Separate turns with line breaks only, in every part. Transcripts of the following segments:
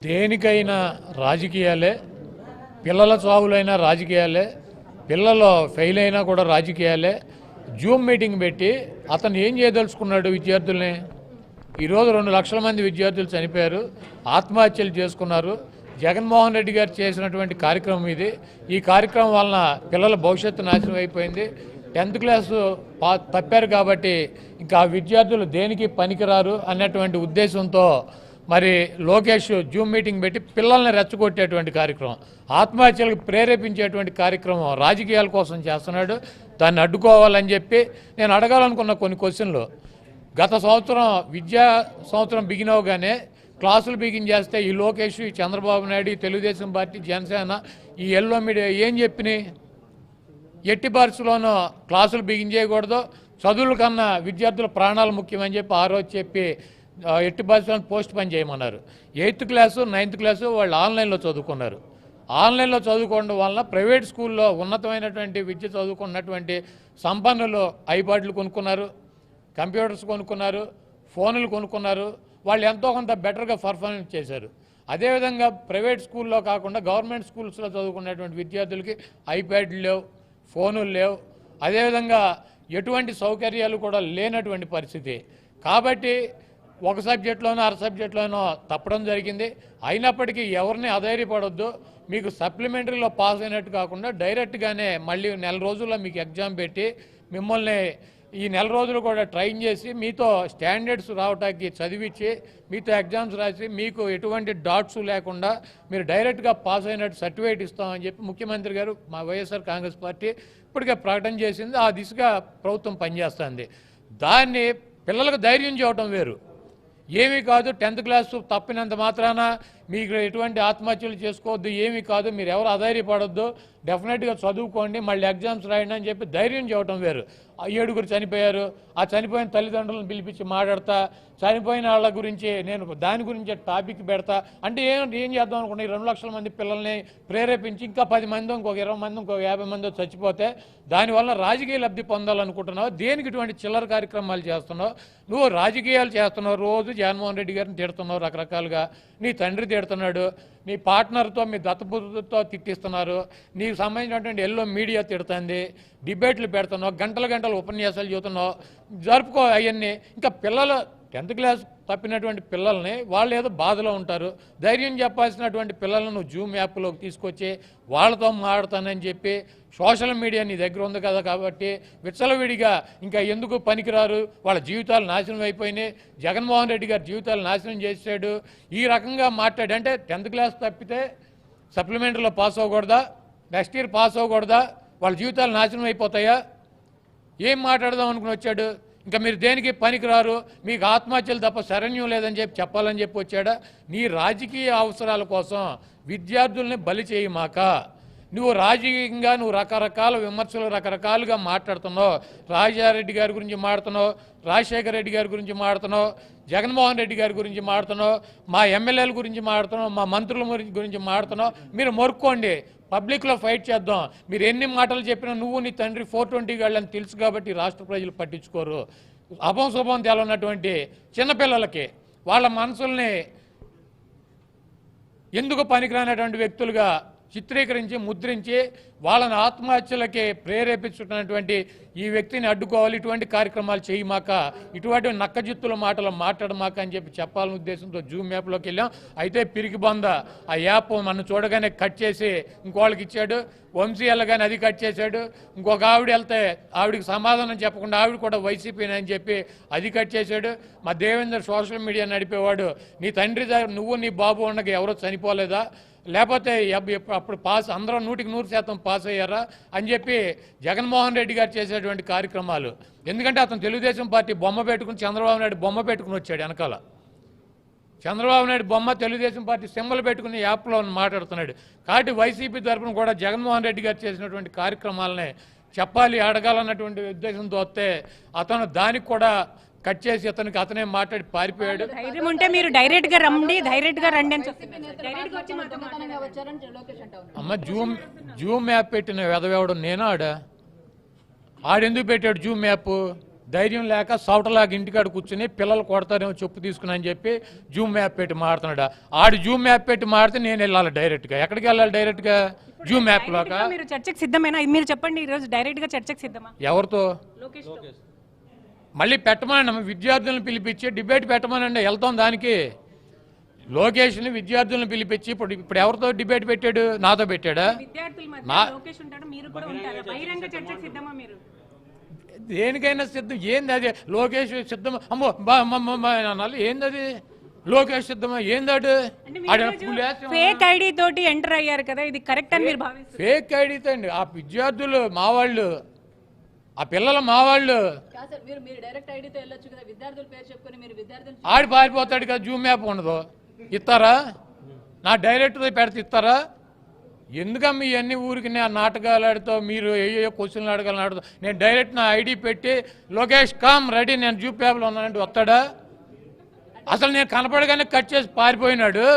దేనికైనా రాజకీయాలే, పిల్లల చావులైనా రాజకీయాలే, పిల్లలు ఫెయిల్ అయినా కూడా రాజకీయాలే. జూమ్ మీటింగ్ పెట్టి అతను ఏం చేయదలుచుకున్నాడు? విద్యార్థుల్ని ఈరోజు 2 లక్షల మంది విద్యార్థులు చనిపోయారు, ఆత్మహత్యలు చేసుకున్నారు. జగన్మోహన్ రెడ్డి గారు చేసినటువంటి కార్యక్రమం ఇది. ఈ కార్యక్రమం వలన పిల్లల భవిష్యత్తు నాశనం అయిపోయింది. 10th క్లాసు తప్పారు కాబట్టి ఇంకా విద్యార్థులు దేనికి పనికిరారు అన్నటువంటి ఉద్దేశంతో మరి లోకేష్ జూమ్ మీటింగ్ పెట్టి పిల్లల్ని రెచ్చగొట్టేటువంటి కార్యక్రమం, ఆత్మహత్యలకు ప్రేరేపించేటువంటి కార్యక్రమం రాజకీయాల కోసం చేస్తున్నాడు. దాన్ని అడ్డుకోవాలని చెప్పి నేను అడగాలనుకున్న కొన్ని క్వశ్చన్లు. గత సంవత్సరం విద్యా సంవత్సరం బిగిన్ అవగానే క్లాసులు బిగిన్ చేస్తే ఈ లోకేష్, ఈ చంద్రబాబు నాయుడు, తెలుగుదేశం పార్టీ, జనసేన, ఈ ఎల్లో మీడియా ఏం చెప్పినాయి? ఎట్టి పరిస్థితుల్లోనూ క్లాసులు బిగిన్ చేయకూడదు, చదువుల కన్నా విద్యార్థుల ప్రాణాలు ముఖ్యమని చెప్పి ఆ రోజు చెప్పి ఎట్టి పరిస్థితుల్లో పోస్ట్ పని చేయమన్నారు. 8th క్లాసు 9th క్లాసు వాళ్ళు ఆన్లైన్లో చదువుకున్నారు. ఆన్లైన్లో చదువుకోవడం వలన ప్రైవేట్ స్కూల్లో ఉన్నతమైనటువంటి విద్య చదువుకున్నటువంటి సంపన్నులు ఐపాడ్లు కొనుక్కున్నారు, కంప్యూటర్స్ కొనుక్కున్నారు, ఫోన్లు కొనుక్కున్నారు. వాళ్ళు ఎంతో కొంత బెటర్గా పర్ఫార్మెన్స్ చేశారు. అదేవిధంగా ప్రైవేట్ స్కూల్లో కాకుండా గవర్నమెంట్ స్కూల్స్లో చదువుకున్నటువంటి విద్యార్థులకి ఐప్యాడ్లు లేవు, ఫోనులు లేవు. అదేవిధంగా ఎటువంటి సౌకర్యాలు కూడా లేనటువంటి పరిస్థితి. కాబట్టి ఒక సబ్జెక్టులోనో అర సబ్జెక్టులోనో తప్పడం జరిగింది. అయినప్పటికీ ఎవరిని అధైర్యపడొద్దు. మీకు సప్లిమెంటరీలో పాస్ అయినట్టు కాకుండా డైరెక్ట్గానే మళ్ళీ 1 రోజుల్లో మీకు ఎగ్జామ్ పెట్టి మిమ్మల్ని ఈ 1 రోజులు కూడా ట్రైన్ చేసి మీతో స్టాండర్డ్స్ రావటానికి చదివించి మీతో ఎగ్జామ్స్ రాసి మీకు ఎటువంటి డాట్స్ లేకుండా మీరు డైరెక్ట్గా పాస్ అయినట్టు సర్టిఫికేట్ ఇస్తామని చెప్పి ముఖ్యమంత్రి గారు మా వైఎస్ఆర్ కాంగ్రెస్ పార్టీ ఇప్పటికే ప్రకటన చేసింది. ఆ దిశగా ప్రభుత్వం పనిచేస్తుంది. దాన్ని పిల్లలకు ధైర్యం చేయటం వేరు. ఏమీ కాదు, 10th క్లాసు తప్పినంత మాత్రాన మీకు ఎటువంటి ఆత్మహత్యలు చేసుకోవద్దు, ఏమీ కాదు, మీరు ఎవరు అధైర్యపడొద్దు, డెఫినెట్గా చదువుకోండి, మళ్ళీ ఎగ్జామ్స్ రాయండి అని చెప్పి ధైర్యం చేయటం వేరు. 7 చనిపోయారు, ఆ చనిపోయిన తల్లిదండ్రులను పిలిపించి మాట్లాడతా, చనిపోయిన వాళ్ళ గురించి నేను దాని గురించి టాపిక్ పెడతా అంటే ఏం చేద్దాం అనుకున్నా? 2 లక్షల మంది పిల్లల్ని ప్రేరేపించి ఇంకా 10 మంది, ఇంకొక 20 మంది, ఇంకొక 50 మంది చచ్చిపోతే దానివల్ల రాజకీయ లబ్ధి పొందాలనుకుంటున్నావు. దేనికి ఇటువంటి చిల్లర కార్యక్రమాలు చేస్తున్నావు? నువ్వు రాజకీయాలు చేస్తున్నావు, రోజు జగన్మోహన్ రెడ్డి గారిని తిడుతున్నావు రకరకాలుగా, నీ తండ్రి తిడుతున్నాడు, నీ పార్ట్నర్తో మీ దత్తపుత్రుతో తిట్టిస్తున్నారు, నీకు సంబంధించినటువంటి ఎల్లో మీడియా తిడుతుంది, డిబేట్లు పెడుతున్నావు, గంటల ఉపన్యాసాలు చెబుతున్నావు, జరుపుకో అవన్నీ. ఇంకా పిల్లలు 10th క్లాస్ తప్పినటువంటి పిల్లల్ని వాళ్ళు ఏదో బాధలో ఉంటారు, ధైర్యం చెప్పాల్సినటువంటి పిల్లలను నువ్వు జూమ్ యాప్లోకి తీసుకొచ్చి వాళ్ళతో మాట్లాడతానని చెప్పి సోషల్ మీడియా నీ దగ్గర ఉంది కదా కాబట్టి విచ్చలవిడిగా ఇంకా ఎందుకు పనికిరారు, వాళ్ళ జీవితాలు నాశనం అయిపోయినాయి, జగన్మోహన్ రెడ్డి గారి జీవితాలు నాశనం చేశాడు, ఈ రకంగా మాట్లాడి అంటే 10th క్లాస్ తప్పితే సప్లిమెంటరీలో పాస్ అవ్వకూడదా, నెక్స్ట్ ఇయర్ పాస్ అవ్వకూడదా, వాళ్ళ జీవితాలు నాశనం అయిపోతాయా? ఏం మాట్లాడదాం అనుకుని వచ్చాడు? ఇంకా మీరు దేనికి పనికిరారు, మీకు ఆత్మహత్యలు తప్ప శరణ్యం లేదని చెప్పి చెప్పాలని చెప్పి వచ్చాడా? నీ రాజకీయ అవసరాల కోసం విద్యార్థుల్ని బలి చేయమాక. నువ్వు రాజకీయంగా రకరకాల విమర్శలు రకరకాలుగా మాట్లాడుతున్నావు. రాజారెడ్డి గారి గురించి మాట్లాడుతున్నావు, రాజశేఖర రెడ్డి గారి గురించి మాట్లాడుతున్నావు, జగన్మోహన్ రెడ్డి గారి గురించి మాట్లాడుతున్నావు, మా ఎమ్మెల్యేల గురించి మాట్లాడుతున్నావు, మా మంత్రుల గురించి మాట్లాడుతున్నావు. మీరు మొరుక్కోండి, పబ్లిక్లో ఫైట్ చేద్దాం. మీరు ఎన్ని మాటలు చెప్పినా నువ్వు నీ తండ్రి 420 గాళ్ళని తెలుసు కాబట్టి రాష్ట్ర ప్రజలు పట్టించుకోరు. అభం శుభం తెలవనటువంటి చిన్నపిల్లలకి వాళ్ళ మనసుల్ని ఎందుకు పనికిరానటువంటి వ్యక్తులుగా చిత్రీకరించి ముద్రించి వాళ్ళని ఆత్మహత్యలకి ప్రేరేపించుతున్నటువంటి ఈ వ్యక్తిని అడ్డుకోవాలి. ఇటువంటి కార్యక్రమాలు చేయమాక, ఇటువంటి నక్కజిత్తుల మాటలు మాట్లాడమాక అని చెప్పి చెప్పాలనే ఉద్దేశంతో జూమ్ యాప్లోకి వెళ్ళాం. అయితే పిరికి బొంద ఆ యాప్ మనం చూడగానే కట్ చేసి ఇంకోళ్ళకి ఇచ్చాడు. వంశీ వెళ్ళగానే అది కట్ చేశాడు. ఇంకొక ఆవిడ వెళ్తే ఆవిడికి సమాధానం చెప్పకుండా ఆవిడ కూడా వైసీపీని అని చెప్పి అది కట్ చేశాడు. మా దేవేందర్ సోషల్ మీడియా నడిపేవాడు, నీ తండ్రి నువ్వు నీ బాబు ఉండగా ఎవరో చనిపోలేదా, లేకపోతే అప్పుడు పాస్ అందరూ 100% పాస్ అయ్యారా అని చెప్పి జగన్మోహన్ రెడ్డి గారు చేసేటువంటి కార్యక్రమాలు. ఎందుకంటే అతను తెలుగుదేశం పార్టీ బొమ్మ పెట్టుకుని చంద్రబాబు నాయుడు బొమ్మ పెట్టుకుని వచ్చాడు వెనకాల. చంద్రబాబు నాయుడు బొమ్మ తెలుగుదేశం పార్టీ సింబల్ పెట్టుకుని యాప్లో మాట్లాడుతున్నాడు. కాబట్టి వైసీపీ తరఫున కూడా జగన్మోహన్ రెడ్డి గారు చేసినటువంటి కార్యక్రమాలనే చెప్పాలి, అడగాలన్నటువంటి ఉద్దేశంతో వస్తే అతను దానికి కూడా కట్ చేసి అతనే మాట్లాడి పారిపోయాడు.
ధైర్యం ఉంటే మీరు డైరెక్ట్ గా రండి అని
అమ్మ జూమ్ యాప్ పెట్టిన వెదవేవడం నేనా? ఆడెందుకు పెట్టాడు జూమ్ యాప్? ధైర్యం లేక సౌటలాగా ఇంటికాడ కూర్చుని పిల్లలు కొడతారేమో చెప్పు తీసుకుని అని చెప్పి జూమ్ మ్యాప్ పెట్టి మాడుతున్నాడు. ఆడు జూమ్ మ్యాప్ పెట్టి మాడితే నేను వెళ్ళాలి డైరెక్ట్గా. ఎక్కడికి వెళ్ళాలి డైరెక్ట్గా? జూమ్ మ్యాప్ లోక.
మీరు చర్చకు సిద్ధమేనా? మీరు చెప్పండి, ఈ రోజు డైరెక్ట్ గా చర్చకు సిద్ధమా?
ఎవరితో?
లోకేష్ తో.
మళ్ళీ పెట్టమనండి, విద్యార్థులను పిలిపించి డిబేట్ పెట్టమనండి, వెళ్తాం దానికి. లోకేష్ని విద్యార్థులను పిలిపించి ఇప్పుడు ఎవరితో డిబేట్ పెట్టాడు? నాతో పెట్టాడా?
విద్యార్థుల మధ్య లోకేష్ ఉంటాడు, మీరు కూడా ఉంటారు. బహిరంగ చర్చకు సిద్ధమా మీరు?
దేనికైనా సిద్ధం. ఏంది అది? లోకేష్ సిద్ధమా? అమ్మో అనాలి. ఏంది అది? లోకేష్ సిద్ధమా? ఏందాడు?
ఫేక్ ఐడి తోటి ఎంటర్ అయ్యారు కదా, ఇది కరెక్ట్ అని మీరు భావిస్తారు?
ఫేక్ ఐడితో అండి. ఆ విద్యార్థులు మా వాళ్ళు, ఆ పిల్లలు మా వాళ్ళు. ఆడి పారిపోతాడు కదా, జూమ్ మ్యాప్ ఉండదు. ఇస్తారా? నా డైరెక్టర్ పెడితే ఇస్తారా? ఎందుకమ్మా ఇవన్నీ ఊరికి నేను నాటకాలు ఆడుతావు, మీరు ఏ క్వశ్చన్లు అడగాలని ఆడుతావు. నేను డైరెక్ట్ నా ఐడి పెట్టి లోకేష్ కామ్ రెడీ నేను జూ పేపర్లో ఉన్నానంటే వస్తాడా? అసలు నేను కనపడగానే కట్ చేసి పారిపోయినాడు.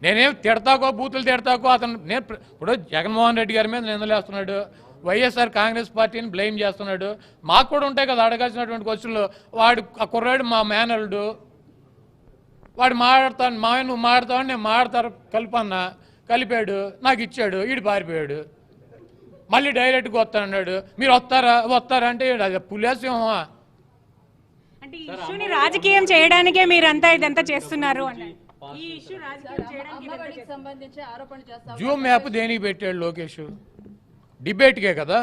నేనేం తిడతాకో బూతులు తిడతాకో అతను. నేను ఇప్పుడు జగన్మోహన్ రెడ్డి గారి మీద నిందలేస్తున్నాడు, వైఎస్ఆర్ కాంగ్రెస్ పార్టీని బ్లేమ్ చేస్తున్నాడు. మాకు కూడా ఉంటాయి కదా అడగాల్సినటువంటి క్వశ్చన్లు. వాడు ఆ కుర్రాడు మా మేనల్డు, వాడు మాట్లాడతాను, మావి నువ్వు మాట్లాడతావని నేను మాట్లాడతారు కలిపన్నా, కలిపాడు, నాకు ఇచ్చాడు, ఈడు పారిపోయాడు. మళ్ళీ డైరెక్ట్గా వస్తానన్నాడు. మీరు వస్తారా అంటే అది పులేసింహమా?
అంటే ఈ ఇష్యూని రాజకీయం చేయడానికే మీరంతా ఇదంతా చేస్తున్నారు అన్నారు. ఈ ఇష్యూ రాజకీయం చేయడానికి సంబంధించి ఆరోపణలు చేస్తారు.
జూమ్ మ్యాప్ దేనికి పెట్టాడు లోకేష్? డిబేట్కే కదా,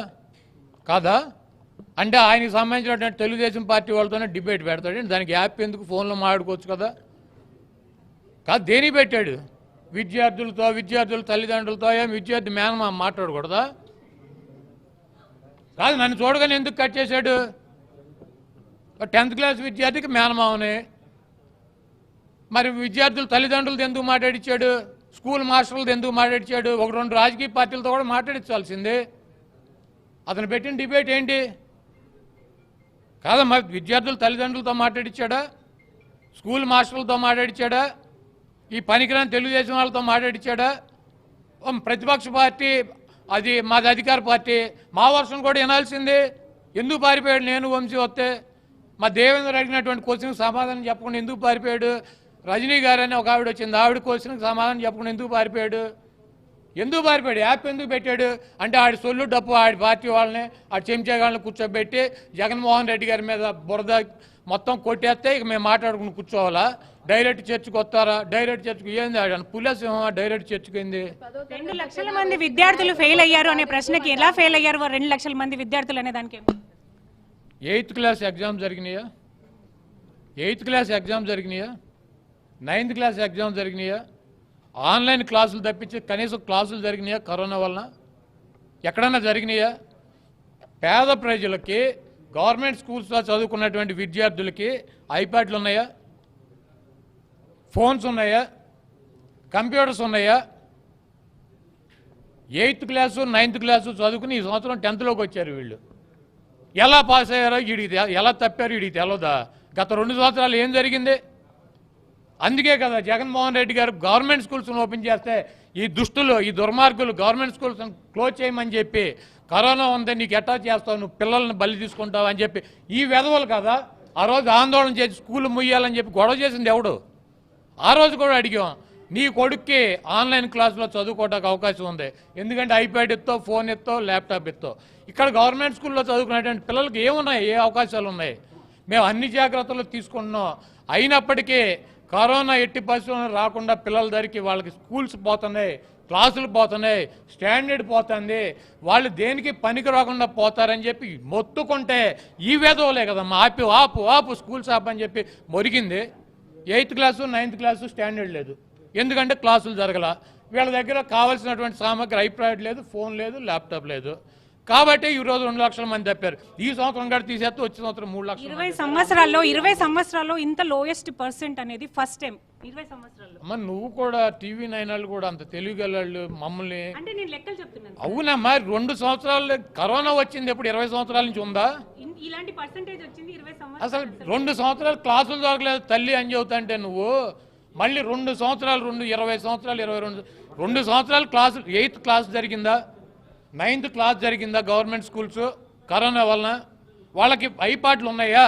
కాదా? అంటే ఆయనకి సంబంధించినటువంటి తెలుగుదేశం పార్టీ వాళ్ళతోనే డిబేట్ పెడతాడు. దానికి యాప్ ఎందుకు? ఫోన్లో మాట్లాడుకోవచ్చు కదా. కాదు, దేనికి పెట్టాడు? విద్యార్థుల తల్లిదండ్రులతో ఏం విద్యార్థి మేనమా మాట్లాడకూడదా? కాదు, నన్ను చూడగానే ఎందుకు కట్ చేశాడు? 10th క్లాస్ విద్యార్థికి మేనమావని. మరి విద్యార్థుల తల్లిదండ్రులతో ఎందుకు మాట్లాడించాడు? స్కూల్ మాస్టర్లతో ఎందుకు మాట్లాడించాడు? 1-2 రాజకీయ పార్టీలతో కూడా మాట్లాడించాల్సిందే. అతను పెట్టిన డిబేట్ ఏంటి? కాదమ్మా, విద్యార్థుల తల్లిదండ్రులతో మాట్లాడించాడా? స్కూల్ మాస్టర్లతో మాట్లాడించాడా? ఈ పనికిరాని తెలుగుదేశం వాళ్ళతో మాట్లాడించాడా? ప్రతిపక్ష పార్టీ అది మాది అధికార పార్టీ, మా వర్షం కూడా వినాల్సిందే. ఎందుకు పారిపోయాడు? నేను వంశీ వస్తే మా దేవేంద్ర అడిగినటువంటి క్వశ్చన్కి సమాధానం చెప్పకుండా ఎందుకు పారిపోయాడు? రజనీ గారు అని ఒక ఆవిడ వచ్చింది, ఆవిడ క్వశ్చన్కి సమాధానం చెప్పకుండా ఎందుకు పారిపోయాడు? యాప్ ఎందుకు పెట్టాడు? అంటే ఆడి సొల్లు డప్పు ఆడి పార్టీ వాళ్ళని, ఆడి చెంచాగాళ్ళని కూర్చోబెట్టి జగన్మోహన్ రెడ్డి గారి మీద బురద మొత్తం కొట్టేస్తే ఇక మేము మాట్లాడుకుని కూర్చోవాలా? డైరెక్ట్ చర్చకు వస్తారా? డైరెక్ట్ చర్చకు ఏంది? ఆడ పుల్లసింహ డైరెక్ట్ చర్చకు ఏంది?
2 లక్షల మంది విద్యార్థులు ఫెయిల్ అయ్యారు అనే ప్రశ్నకి ఎలా ఫెయిల్ అయ్యారు 2 లక్షల మంది విద్యార్థులు అనే దానికి?
8th క్లాస్ ఎగ్జామ్ జరిగినాయా? 8th క్లాస్ ఎగ్జామ్ జరిగినాయా? 9th క్లాస్ ఎగ్జామ్ జరిగినాయా? ఆన్లైన్ క్లాసులు తప్పించి కనీసం క్లాసులు జరిగినాయా కరోనా వలన? ఎక్కడన్నా జరిగినాయా? పేద ప్రజలకి, గవర్నమెంట్ స్కూల్స్లో చదువుకున్నటువంటి విద్యార్థులకి ఐప్యాడ్లు ఉన్నాయా? ఫోన్స్ ఉన్నాయా? కంప్యూటర్స్ ఉన్నాయా? 8th క్లాసు 9th క్లాసు చదువుకుని ఈ సంవత్సరం 10th వచ్చారు వీళ్ళు. ఎలా పాస్ అయ్యారో వీడికి, ఎలా తప్పారో వీడికి తెలవదా? గత 2 సంవత్సరాలు ఏం జరిగింది? అందుకే కదా జగన్మోహన్ రెడ్డి గారు గవర్నమెంట్ స్కూల్స్ని ఓపెన్ చేస్తే ఈ దుష్టులు, ఈ దుర్మార్గులు గవర్నమెంట్ స్కూల్స్ని క్లోజ్ చేయమని చెప్పి, కరోనా ఉంది నీకు ఎట్టా చేస్తావు, నువ్వు పిల్లల్ని బలి తీసుకుంటావు అని చెప్పి ఈ వెధవలు కదా ఆ రోజు ఆందోళన చేసి స్కూల్ ముయ్యాలని చెప్పి గొడవ చేసింది ఎవడు? ఆ రోజు కూడా అడిగాం, నీ కొడుక్కి ఆన్లైన్ క్లాసులో చదువుకోవడానికి అవకాశం ఉంది, ఎందుకంటే ఐప్యాడ్ ఇస్తావు, ఫోన్ ఇస్తావు, ల్యాప్టాప్ ఇస్తావు. ఇక్కడ గవర్నమెంట్ స్కూల్లో చదువుకునేటువంటి పిల్లలకి ఏమున్నాయి? ఏ అవకాశాలు ఉన్నాయి? మేము అన్ని జాగ్రత్తలు తీసుకుంటున్నాం. అయినప్పటికీ కరోనా ఎట్టి పరిస్థితుల్లో రాకుండా పిల్లల దగ్గరికి వాళ్ళకి స్కూల్స్ పోతున్నాయి, క్లాసులు పోతున్నాయి, స్టాండర్డ్ పోతుంది, వాళ్ళు దేనికి పనికి రాకుండా పోతారని చెప్పి మొత్తుకుంటే ఈ వేదవలే కదమ్మా ఆపు స్కూల్స్ ఆపని చెప్పి మొరిగింది. 8th class 9th class standard లేదు, ఎందుకంటే క్లాసులు జరగల. వీళ్ళ దగ్గర కావాల్సినటువంటి సామగ్రి ఐప్యాడ్ లేదు, ఫోన్ లేదు, ల్యాప్టాప్ లేదు. కాబట్టి ఈరోజు 2 లక్షల మంది తప్పారు. ఈ సంవత్సరం కూడా తీసేస్తే వచ్చే సంవత్సరం 3 లక్షలు.
20 సంవత్సరాల్లో ఇంత లోయెస్ట్ పర్సెంట్ అనేది ఫస్ట్ టైం 20 సంవత్సరాల్లో.
అమ్మ నువ్వు కూడా టీవీ 9 వాళ్ళు కూడా అంత తెలివిగలవాళ్ళు మమ్మల్ని.
అంటే నేను లెక్కలు చెప్తున్నాను.
అవునమ్మా, 2 సంవత్సరాలు కరోనా వచ్చింది, ఎప్పుడు 20 సంవత్సరాల నుంచి ఉందా?
ఇలాంటి పర్సెంటేజ్ వచ్చింది 20 సంవత్సరాలు.
అసలు 2 సంవత్సరాలు క్లాసులు జరగలేదు తల్లి అని చెబుతాంటే నువ్వు మళ్ళీ 2 సంవత్సరాలు 20 సంవత్సరాలు 2 సంవత్సరాలు క్లాసులు. 8th క్లాస్ జరిగిందా? 9th క్లాస్ జరిగిందా గవర్నమెంట్ స్కూల్స్ కరోనా వలన? వాళ్ళకి ఐపాడ్లు ఉన్నాయా,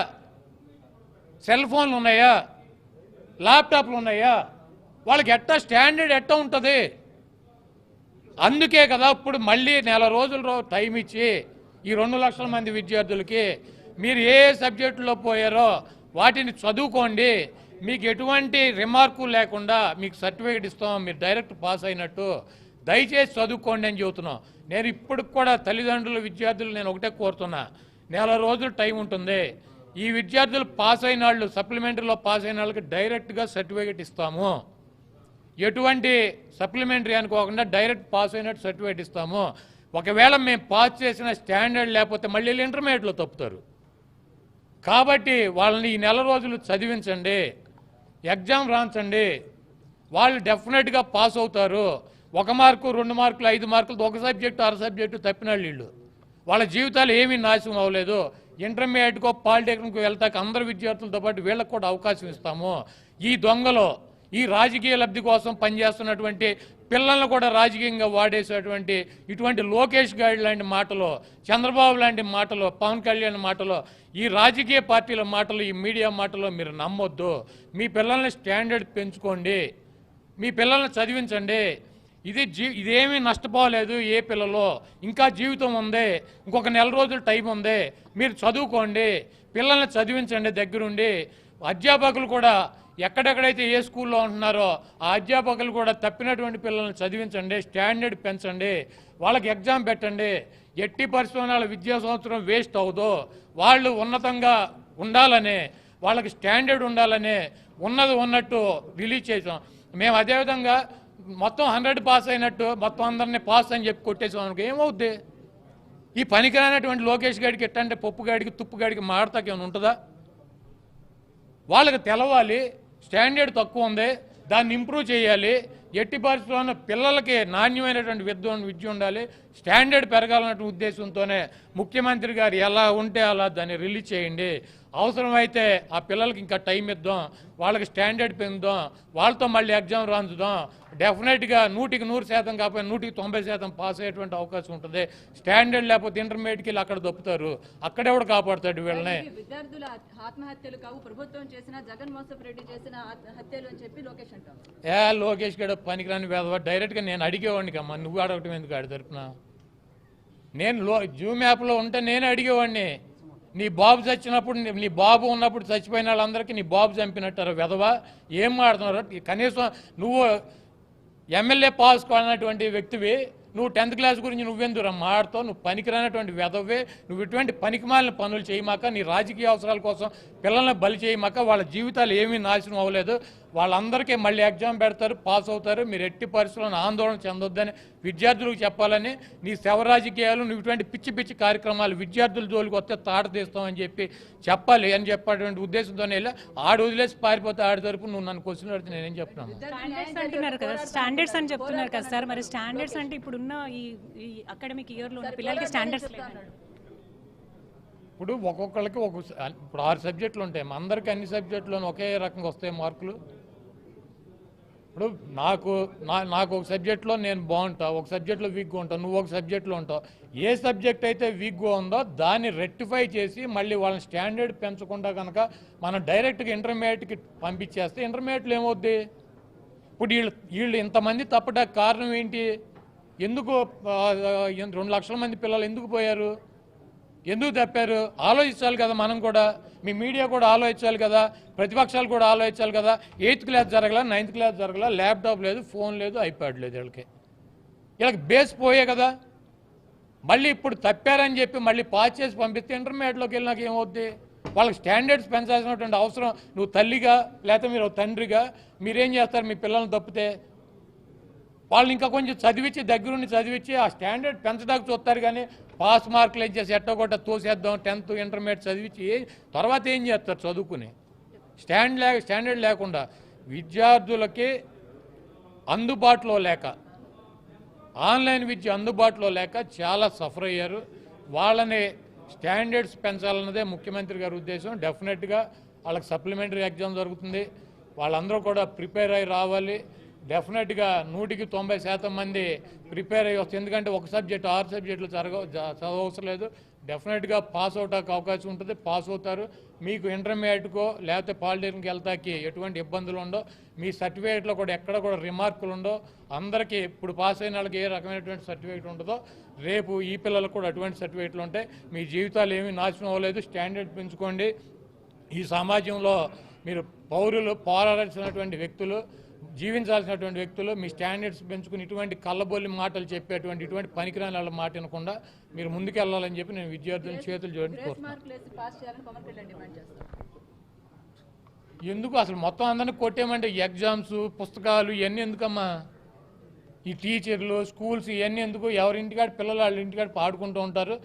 సెల్ ఫోన్లు ఉన్నాయా, ల్యాప్టాప్లు ఉన్నాయా, వాళ్ళకి ఎట్టా స్టాండర్డ్ ఎట్టా ఉంటుంది? అందుకే కదా ఇప్పుడు మళ్ళీ నెల రోజులు టైం ఇచ్చి ఈ 2 లక్షల మంది విద్యార్థులకి మీరు ఏ సబ్జెక్టులో పోయారో వాటిని చదువుకోండి, మీకు ఎటువంటి రిమార్కు లేకుండా మీకు సర్టిఫికేట్ ఇస్తాం, మీరు డైరెక్ట్ పాస్ అయినట్టు, దయచేసి చదువుకోండి అని చెబుతున్నాం. నేను ఇప్పటికి కూడా తల్లిదండ్రులు విద్యార్థులు నేను ఒకటే కోరుతున్నా, నెల రోజులు టైం ఉంటుంది. ఈ విద్యార్థులు పాస్ అయిన వాళ్ళు, సప్లిమెంటరీలో పాస్ అయిన వాళ్ళకి డైరెక్ట్గా సర్టిఫికేట్ ఇస్తాము. ఎటువంటి సప్లిమెంటరీ అనుకోకుండా డైరెక్ట్ పాస్ అయినట్టు సర్టిఫికేట్ ఇస్తాము. ఒకవేళ మేము పాస్ చేసిన స్టాండర్డ్ లేకపోతే మళ్ళీ ఇంటర్మీడియట్లో తప్పుతారు. కాబట్టి వాళ్ళని ఈ నెల రోజులు చదివించండి, ఎగ్జామ్ రాంచండి, వాళ్ళు డెఫినెట్గా పాస్ అవుతారు. 1 మార్కు 2 మార్కులు 5 మార్కులు ఒక సబ్జెక్టు 6 సబ్జెక్టు తప్పిన వీళ్ళు వాళ్ళ జీవితాలు ఏమీ నాశనం అవ్వలేదు. ఇంటర్మీడియట్కో పాలిటెక్నిక్ వెళ్తాక అందరు విద్యార్థులతో పాటు వీళ్ళకి కూడా అవకాశం ఇస్తాము. ఈ దొంగలో ఈ రాజకీయ లబ్ధి కోసం పనిచేస్తున్నటువంటి పిల్లలను కూడా రాజకీయంగా వాడేసేటువంటి ఇటువంటి లోకేష్ గారి లాంటి మాటలు, చంద్రబాబు లాంటి మాటలు, పవన్ కళ్యాణ్ మాటలు, ఈ రాజకీయ పార్టీల మాటలు, ఈ మీడియా మాటలు మీరు నమ్మొద్దు. మీ పిల్లల్ని స్టాండర్డ్ పెంచుకోండి, మీ పిల్లల్ని చదివించండి. ఇదేమీ నష్టపోలేదు. ఏ పిల్లలు ఇంకా జీవితం ఉంది, ఇంకొక నెల రోజులు టైం ఉంది, మీరు చదువుకోండి, పిల్లల్ని చదివించండి దగ్గరుండి. అధ్యాపకులు కూడా ఎక్కడెక్కడైతే ఏ స్కూల్లో ఉంటున్నారో ఆ అధ్యాపకులు కూడా తప్పినటువంటి పిల్లల్ని చదివించండి, స్టాండర్డ్ పెంచండి, వాళ్ళకి ఎగ్జామ్ పెట్టండి. ఎట్టి పరిస్థితుల్లో విద్యా సంవత్సరం వేస్ట్ అవ్వదు. వాళ్ళు ఉన్నతంగా ఉండాలనే, వాళ్ళకి స్టాండర్డ్ ఉండాలనే ఉన్నది ఉన్నట్టు రిలీజ్ చేసాం. మేము అదేవిధంగా మొత్తం 100 పాస్ అయినట్టు మొత్తం అందరినీ పాస్ అని చెప్పి కొట్టేసాం అనుకో ఏమవుద్ది? ఈ పనికిరానటువంటి లోకేష్ గాడికి ఎట్టంటే పప్పు గాడికి తుప్పు గాడికి మాడతాకి ఏమైనా ఉంటుందా? వాళ్ళకి తెలవాలి స్టాండర్డ్ తక్కువ ఉంది, దాన్ని ఇంప్రూవ్ చేయాలి. ఎట్టి పరిస్థితుల్లో పిల్లలకి నాణ్యమైనటువంటి విద్య ఉండాలి, స్టాండర్డ్ పెరగాలన్న ఉద్దేశంతోనే ముఖ్యమంత్రి గారు ఎలా ఉంటే అలా దాన్ని రిలీజ్ చేయండి. అవసరమైతే ఆ పిల్లలకి ఇంకా టైం ఇద్దాం, వాళ్ళకి స్టాండర్డ్ పెంచుదాం, వాళ్ళతో మళ్ళీ ఎగ్జామ్ రాంచుదాం. డెఫినెట్గా 100కి 100% కాకపోతే 100కి 90% పాస్ అయ్యేటువంటి అవకాశం ఉంటుంది. స్టాండర్డ్ లేకపోతే ఇంటర్మీడియట్కి వెళ్ళి అక్కడ దొప్పుతారు, అక్కడెవడు కాపాడుతాడు వీళ్ళని?
విద్యార్థుల ఆత్మహత్యలు కావు, ప్రభుత్వం చేసిన జగన్మోహన్ రెడ్డి చేసిన హత్యలు అని చెప్పి లోకేష్ అంటారు.
లోకేష్ గడ పనికిరాని వేదవా. డైరెక్ట్గా నేను అడిగేవాడిని కమ్మా, నువ్వు అడగటం ఎందుకు ఆడి తరపున? నేను జూమ్ యాప్లో ఉంటే నేనే అడిగేవాడిని. నీ బాబు చచ్చినప్పుడు, నీ బాబు ఉన్నప్పుడు చచ్చిపోయిన వాళ్ళందరికీ నీ బాబు చంపినట్టారు వెధవా, ఏం మాడుతున్నారు? కనీసం నువ్వు ఎమ్మెల్యే పాస్ కానటువంటి వ్యక్తివి, నువ్వు 10th క్లాస్ గురించి నువ్వెందుకు మాడుతావు? నువ్వు పనికిరానటువంటి వెధవే. నువ్వు ఇటువంటి పనికిమాలిన పనులు చేయమాక, నీ రాజకీయ అవసరాల కోసం పిల్లల్ని బలి చేయమాక. వాళ్ళ జీవితాలు ఏమీ నాశనం అవ్వలేదు. వాళ్ళందరికీ మళ్ళీ ఎగ్జామ్ పెడతారు, పాస్ అవుతారు. మీరు ఎట్టి పరిస్థితులను ఆందోళన చెందొద్దని విద్యార్థులకు చెప్పాలని, నీ శవ రాజకీయాలు, నువ్వు ఇటువంటి పిచ్చి పిచ్చి కార్యక్రమాలు విద్యార్థుల జోలికి వస్తే తాట తీస్తామని చెప్పాలి అని చెప్పేటువంటి ఉద్దేశంతోనే వెళ్ళి ఆడు వదిలేసి పారిపోతే ఆడి తరపు నువ్వు నన్ను క్వశ్చన్ అడిగితే నేనేం చెప్తున్నాను?
అంటున్నారు కదా స్టాండర్డ్స్ అని చెప్తున్నారు కదా సార్, మరి స్టాండర్డ్స్ అంటే ఇప్పుడున్న ఈ అకాడమిక్ ఇయర్లో ఉన్న పిల్లలకి స్టాండర్డ్స్
ఇప్పుడు ఒక్కొక్కరికి ఇప్పుడు 6 సబ్జెక్టులు ఉంటాయి, అందరికీ అన్ని సబ్జెక్టులోనూ ఒకే రకంగా వస్తాయి మార్కులు. ఇప్పుడు నాకు ఒక సబ్జెక్ట్లో నేను బాగుంటా, ఒక సబ్జెక్ట్లో వీక్గా ఉంటావు, నువ్వు ఒక సబ్జెక్ట్లో ఉంటావు. ఏ సబ్జెక్ట్ అయితే వీక్గా ఉందో దాన్ని రెక్టిఫై చేసి మళ్ళీ వాళ్ళని స్టాండర్డ్ పెంచకుండా కనుక మనం డైరెక్ట్గా ఇంటర్మీడియట్కి పంపించేస్తే ఇంటర్మీడియట్లో ఏమవుద్ది? ఇప్పుడు వీళ్ళు ఇంతమంది తప్పడానికి కారణం ఏంటి? ఎందుకు 2 లక్షల మంది పిల్లలు ఎందుకు పోయారు, ఎందుకు తప్పారు? ఆలోచించాలి కదా మనం కూడా, మీ మీడియా కూడా ఆలోచించాలి కదా, ప్రతిపక్షాలు కూడా ఆలోచించాలి కదా. 8th క్లాస్ జరగల, 9th క్లాస్ జరగల, ల్యాప్టాప్ లేదు, ఫోన్ లేదు, ఐప్యాడ్ లేదు, వీళ్ళకి బేస్ పోయే కదా. మళ్ళీ ఇప్పుడు తప్పారని చెప్పి మళ్ళీ పాస్ చేసి పంపిస్తే ఇంటర్మీడియట్లోకి వెళ్ళినాక ఏమవుద్ది? వాళ్ళకి స్టాండర్డ్స్ పెంచాల్సినటువంటి అవసరం, నువ్వు తల్లిగా లేకపోతే మీరు తండ్రిగా మీరేం చేస్తారు? మీ పిల్లల్ని తప్పితే వాళ్ళని ఇంకా కొంచెం చదివించి, దగ్గరుండి చదివించి ఆ స్టాండర్డ్ పెంచడానికి చూస్తారు. కానీ పాస్ మార్కులు ఇచ్చేసి ఎట్టగొట్ట తోసేద్దాం, 10th ఇంటర్మీడియట్ చదివించి తర్వాత ఏం చేస్తారు? చదువుకుని స్టాండర్డ్ లేకుండా విద్యార్థులకి అందుబాటులో లేక, ఆన్లైన్ విద్య అందుబాటులో లేక చాలా సఫర్ అయ్యారు. వాళ్ళని స్టాండర్డ్స్ పెంచాలన్నదే ముఖ్యమంత్రి గారి ఉద్దేశం. డెఫినెట్గా వాళ్ళకి సప్లిమెంటరీ ఎగ్జామ్ జరుగుతుంది, వాళ్ళందరూ కూడా ప్రిపేర్ అయ్యి రావాలి. డెఫినెట్గా 100% మంది ప్రిపేర్ అయ్యి వస్తుంది. ఎందుకంటే ఒక సబ్జెక్ట్ 6 సబ్జెక్టులు చదవవసరం లేదు. డెఫినెట్గా పాస్ అవటానికి అవకాశం ఉంటుంది, పాస్ అవుతారు. మీకు ఇంటర్మీడియట్కో లేకపోతే పాలిటెక్నిక్ వెళ్తాకి ఎటువంటి ఇబ్బందులు ఉండవు. మీ సర్టిఫికేట్లో కూడా ఎక్కడ కూడా రిమార్కులు ఉండవు. అందరికీ ఇప్పుడు పాస్ అయిన వాళ్ళకి ఏ రకమైనటువంటి సర్టిఫికేట్ ఉంటుందో రేపు ఈ పిల్లలకు కూడా అటువంటి సర్టిఫికేట్లు ఉంటాయి. మీ జీవితాలు ఏమీ నాశనం అవ్వలేదు. స్టాండర్డ్ పెంచుకోండి. ఈ సమాజంలో మీరు పౌరులు, పోరాడాల్సినటువంటి వ్యక్తులు, జీవించాల్సినటువంటి వ్యక్తులు. మీ స్టాండర్డ్స్ పెంచుకుని ఇటువంటి కళ్ళబొల్లి మాటలు చెప్పేటువంటి ఇటువంటి పనికిరాని వాళ్ళ మాట వినకుండా మీరు ముందుకెళ్లాలని చెప్పి నేను విద్యార్థులను చేతులు జోడించి కోరుతున్నాను. ఎందుకు అసలు మొత్తం అందరినీ కొట్టేమంటే ఎగ్జామ్స్, పుస్తకాలు ఇవన్నీ ఎందుకమ్మా? ఈ టీచర్లు, స్కూల్స్ ఇవన్నీ ఎందుకు? ఎవరింటికాడ పిల్లలు వాళ్ళ ఇంటికాడ పాడుకుంటూ ఉంటారు.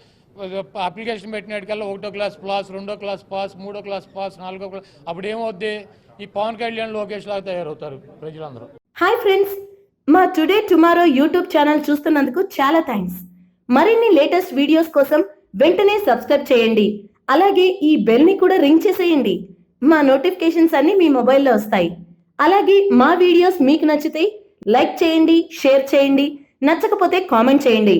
అప్లికేషన్ పెట్టినట్టుకల్లా 1వ క్లాస్ పాస్, 2వ క్లాస్ పాస్, 3వ క్లాస్ పాస్, 4వ క్లాస్. అప్పుడు ఏమవుద్ది? ఈ పవన్ కళ్యాణ్, లోకేష్ లాగా తయారవుతారు ప్రజలందరూ.
హాయ్ ఫ్రెండ్స్, మా టుడే టుమారో యూట్యూబ్ ఛానల్ చూస్తున్నందుకు చాలా థ్యాంక్స్. మరిన్ని లేటెస్ట్ వీడియోస్ కోసం వెంటనే సబ్స్క్రైబ్ చేయండి. అలాగే ఈ బెల్ ని కూడా రింగ్ చేసేయండి. మా నోటిఫికేషన్స్ అన్ని మీ మొబైల్లో వస్తాయి. అలాగే మా వీడియోస్ మీకు నచ్చితే లైక్ చేయండి, షేర్ చేయండి, నచ్చకపోతే కామెంట్ చేయండి.